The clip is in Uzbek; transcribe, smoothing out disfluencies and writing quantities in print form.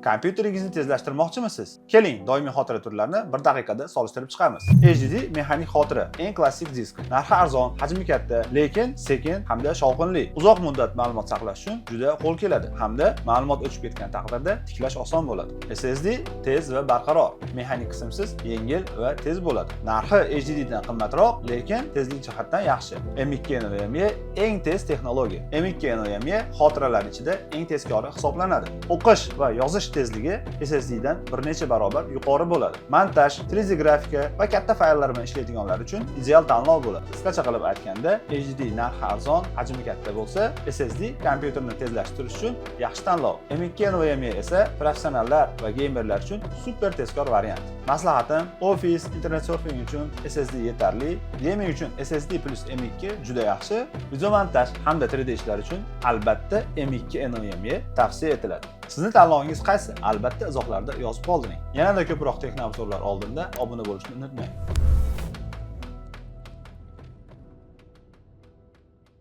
Kompyuteringizni tezlashtirmoqchimisiz? Keling, doimiy xotira turlarini 1 daqiqada solishtirib chiqamiz. HDD mexanik xotira eng klassik disk. Narxi arzon, hajmi katta, lekin sekin hamda shovqinli. Uzoq muddat ma'lumot saqlash uchun juda qo'l keladi hamda ma'lumot o'chib ketgan taqdirda tiklash oson bo'ladi. SSD tez va barqaror, mexanik qismsiz, yengil va tez bo'ladi. Narxi HDD dan qimmatroq, lekin tezlik jihatdan yaxshi. M2 NVMe eng tez texnologiya. M2 NVMe xotiralar ichida eng tezkori hisoblanadi. O'qish va yozish tezligi SSD dan bir necha barobar yuqori bo'ladi. Montaj, 3D grafika va katta fayllar bilan ishlaydiganlar uchun ideal tanlov bo'ladi. Qisqacha qilib aytganda, HDD narxi arzon, hajmi katta bo'lsa, SSD kompyuterni tezlashtirish uchun yaxshi tanlov. M2 NVMe esa professionallar va geymerlar uchun super tezkor variant. Maslahatim, Office, internet surfing uchun SSD yetarli, gaming uchun SSD plus M2 juda yaxshi, video montaj hamda 3D ishlar uchun albatta M2 NVMe tavsiya etiladi. Sizning tanlovingiz qaysi? Albatta izohlarda yozib qoldiring. Yanada ko'proq texnoobzorlar oldinda obuna bo'lishni unutmang.